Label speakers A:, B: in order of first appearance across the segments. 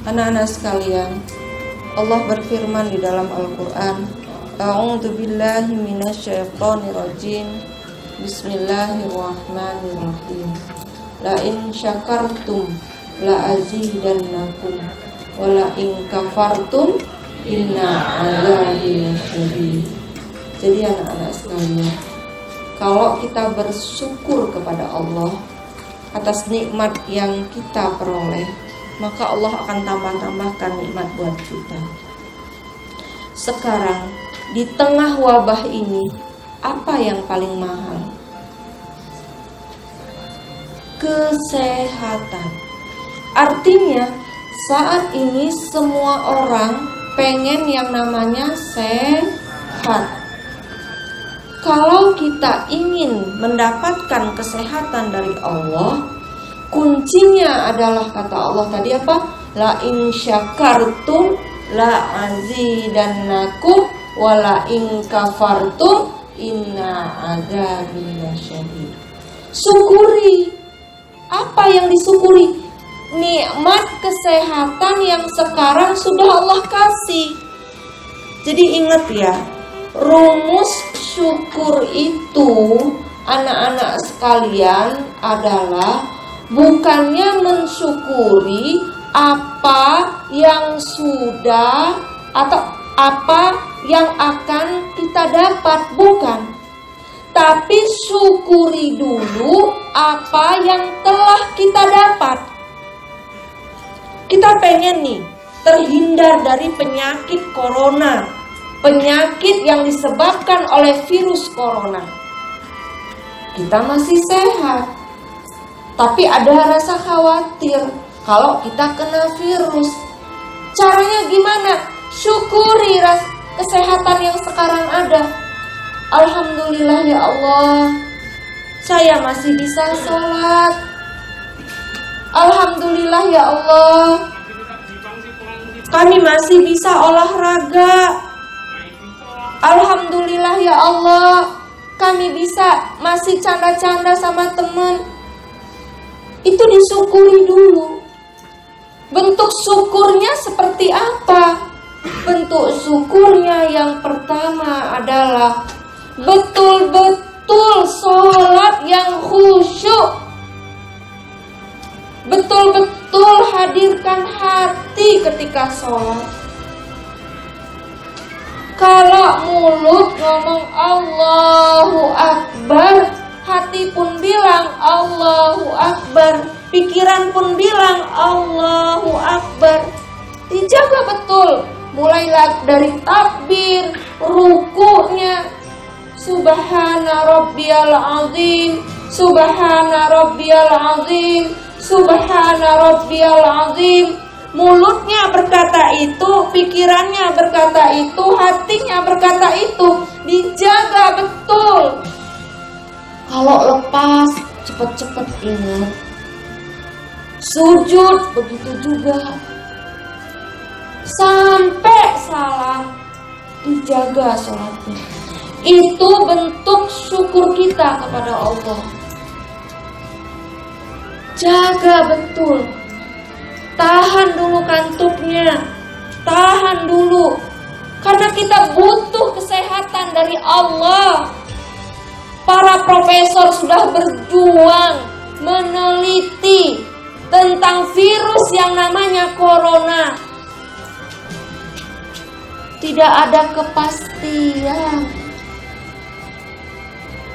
A: Anak-anak sekalian, Allah berfirman di dalam Al-Quran, A'udzu billahi minasyaitonir rajim. Bismillahirrahmanirrahim. La in syakartum la azidannakum wa la in kafartum inna adzabi lasyadid. Jadi anak-anak sekalian, kalau kita bersyukur kepada Allah atas nikmat yang kita peroleh, maka Allah akan tambah-tambahkan nikmat buat kita. Sekarang di tengah wabah ini, apa yang paling mahal? Kesehatan. Artinya saat ini semua orang pengen yang namanya sehat. Kalau kita ingin mendapatkan kesehatan dari Allah, kuncinya adalah kata Allah tadi apa? La in syakartum la azidannakum wa la in kafartum inna adzabi lasyadid. Syukuri. Apa yang disyukuri? Nikmat kesehatan yang sekarang sudah Allah kasih. Jadi ingat ya, rumus syukur itu anak-anak sekalian adalah bukannya mensyukuri apa yang sudah atau apa yang akan kita dapat, bukan. Tapi syukuri dulu apa yang telah kita dapat. Kita pengen nih terhindar dari penyakit corona, penyakit yang disebabkan oleh virus corona. Kita masih sehat, tapi ada rasa khawatir kalau kita kena virus. Caranya gimana? Syukuri kesehatan yang sekarang ada. Alhamdulillah ya Allah, saya masih bisa sholat. Alhamdulillah ya Allah, kami masih bisa olahraga. Alhamdulillah ya Allah, kami bisa masih canda-canda sama teman. Itu disyukuri dulu. Bentuk syukurnya seperti apa? Bentuk syukurnya yang pertama adalah betul-betul sholat yang khusyuk. Betul-betul hadirkan hati ketika sholat. Kalau mulut ngomong Allahu Akbar, hati pun bilang Allahu Akbar, pikiran pun bilang Allahu Akbar. Dijaga betul, mulai dari takbir, rukunya, Subhana Rabbiyal Azim, Subhana Rabbiyal Azim, Subhana Rabbiyal Azim. Mulutnya berkata itu, pikirannya berkata itu, hatinya berkata itu. Dijaga betul. Kalau lepas, cepat-cepat ingat. Sujud begitu juga. Sampai salah, dijaga sholatnya. Itu bentuk syukur kita kepada Allah. Jaga betul. Tahan dulu kantuknya. Tahan dulu. Karena kita butuh kesehatan dari Allah. Para profesor sudah berjuang meneliti tentang virus yang namanya corona. Tidak ada kepastian.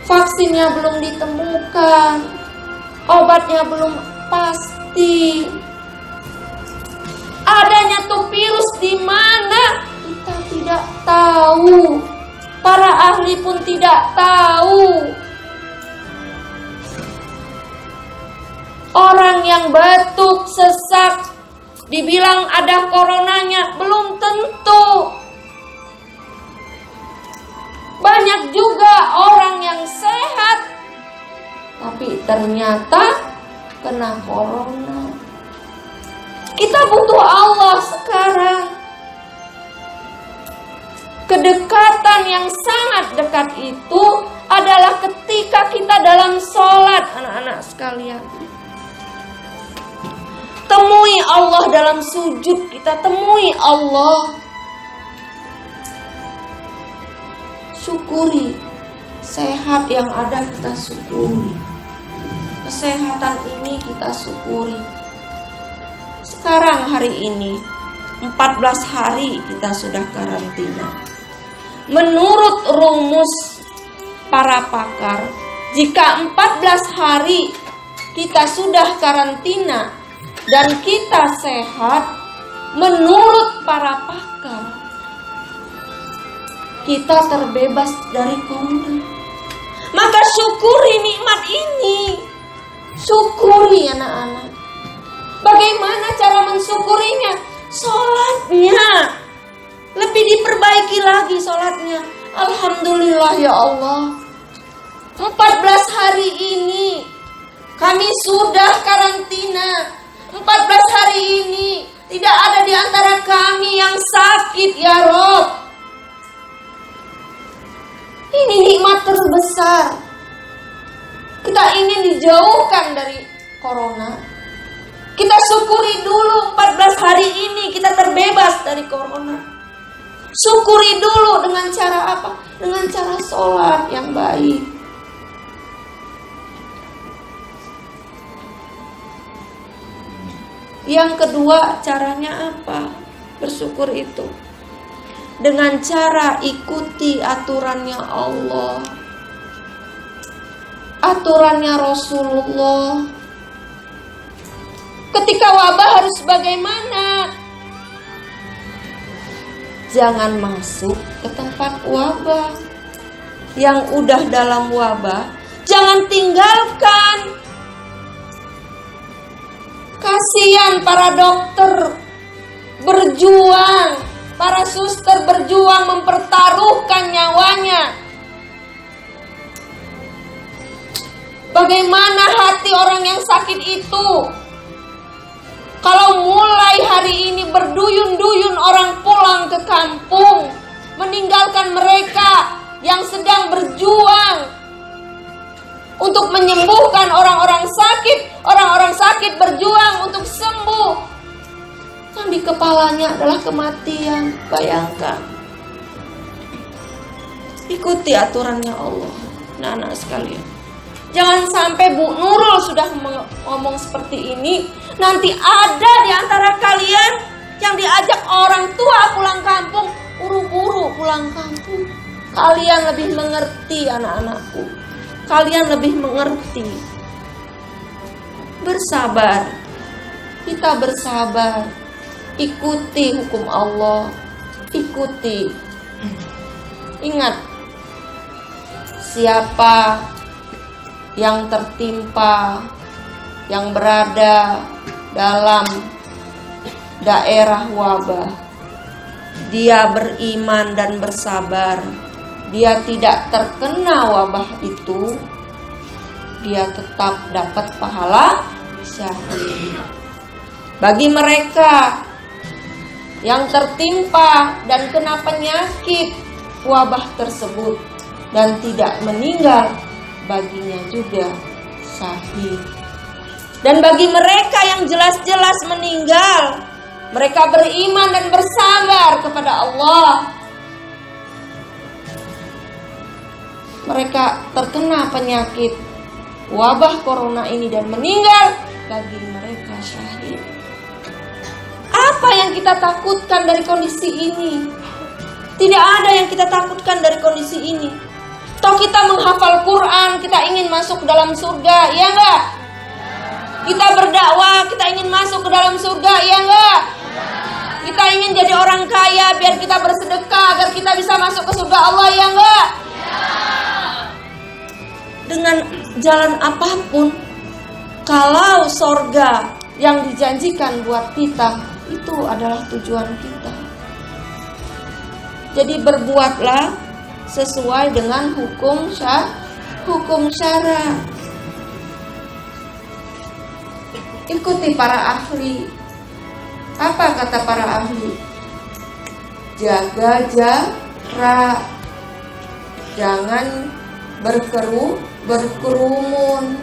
A: Vaksinnya belum ditemukan, obatnya belum pasti. Adanya tuh virus di mana kita tidak tahu. Para ahli pun tidak tahu. Orang yang batuk, sesak, dibilang ada coronanya, belum tentu. Banyak juga orang yang sehat, tapi ternyata kena corona. Kita butuh Allah sekarang. Kedekatan yang sangat dekat itu adalah ketika kita dalam sholat, anak-anak sekalian. temui Allah dalam sujud kita, temui Allah. Syukuri sehat yang ada, kita syukuri. Kesehatan ini kita syukuri. Sekarang hari ini 14 hari kita sudah karantina. Menurut rumus para pakar, jika 14 hari kita sudah karantina dan kita sehat, menurut para pakar, kita terbebas dari corona. Maka syukuri nikmat ini. Syukuri anak-anak. Bagaimana cara mensyukurinya? Sholatnya lebih diperbaiki lagi sholatnya. Alhamdulillah ya Allah, 14 hari ini kami sudah karantina. 14 hari ini tidak ada di antara kami yang sakit ya Rob. Ini nikmat terbesar. Kita ingin dijauhkan dari corona. Kita syukuri dulu 14 hari ini kita terbebas dari corona. Syukuri dulu dengan cara apa? Dengan cara sholat yang baik. Yang kedua, caranya apa? Bersyukur itu dengan cara ikuti aturannya Allah, aturannya Rasulullah. Ketika wabah harus bagaimana? Jangan masuk ke tempat wabah. Yang udah dalam wabah, jangan tinggalkan. Kasihan para dokter berjuang, para suster berjuang mempertaruhkan nyawanya. Bagaimana hati orang yang sakit itu? Kalau mulai hari ini berduyun-duyun orang pulang ke kampung, meninggalkan mereka yang sedang berjuang untuk menyembuhkan orang-orang sakit berjuang untuk sembuh. Yang di kepalanya adalah kematian. Bayangkan. Ikuti aturannya Allah, anak-anak sekalian. Jangan sampai Bu Nurul sudah ngomong seperti ini, nanti ada di antara kalian yang diajak orang tua pulang kampung, buru-buru pulang kampung. Kalian lebih mengerti anak-anakku. Kalian lebih mengerti. Bersabar. Kita bersabar. Ikuti hukum Allah. Ikuti. Ingat, siapa yang tertimpa, yang berada dalam daerah wabah, dia beriman dan bersabar, dia tidak terkena wabah itu, dia tetap dapat pahala syahid. Bagi mereka yang tertimpa dan kena penyakit wabah tersebut dan tidak meninggal, baginya juga syahid. Dan bagi mereka yang jelas-jelas meninggal, mereka beriman dan bersabar kepada Allah, mereka terkena penyakit wabah corona ini dan meninggal, bagi mereka syahid. Apa yang kita takutkan dari kondisi ini? Tidak ada yang kita takutkan dari kondisi ini. Toh kita menghafal Quran, kita ingin masuk ke dalam surga, ya enggak? Kita berdakwah, kita ingin masuk ke dalam surga, ya enggak? Kita ingin jadi orang kaya biar kita bersedekah agar kita bisa masuk ke surga Allah, ya enggak? Dengan jalan apapun, kalau surga yang dijanjikan buat kita itu adalah tujuan kita. Jadi berbuatlah sesuai dengan hukum syara. Ikuti para ahli. Apa kata para ahli? Jaga jarak. Jangan berkerumun.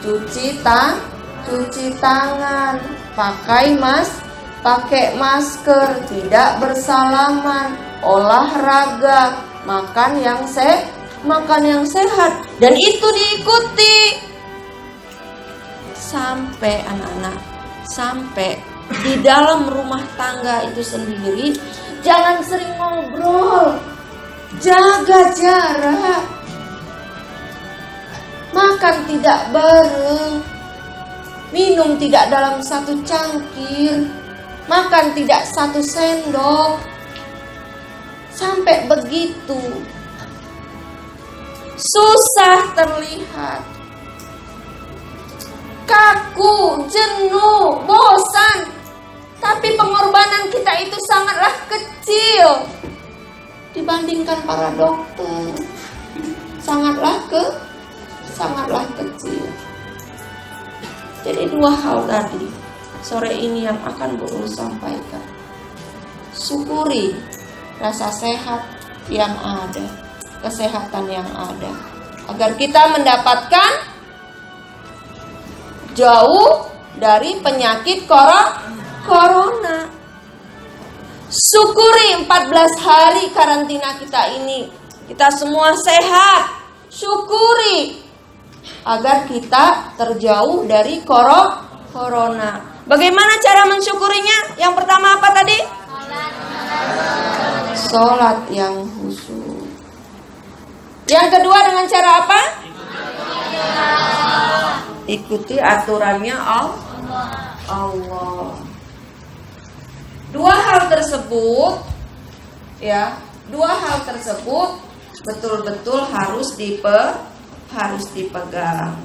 A: Cuci tangan. pakai masker, tidak bersalaman, olahraga, makan yang sehat, dan itu diikuti sampai anak-anak, sampai di dalam rumah tangga itu sendiri jangan sering ngobrol, jaga jarak, makan tidak bareng, minum tidak dalam satu cangkir, makan tidak satu sendok. Sampai begitu susah terlihat, kaku, jenuh, bosan, tapi pengorbanan kita itu sangatlah kecil dibandingkan para dokter. Sangatlah kecil. Jadi dua hal tadi sore ini yang akan Bu Ul sampaikan. Syukuri rasa sehat yang ada, kesehatan yang ada, agar kita mendapatkan jauh dari penyakit corona. Syukuri 14 hari karantina kita ini, kita semua sehat. Syukuri agar kita terjauh dari corona. Bagaimana cara mensyukurinya? Yang pertama apa tadi? Sholat yang khusyuk. Yang kedua dengan cara apa? Ikuti aturannya Allah. Dua hal tersebut betul-betul harus dipegang.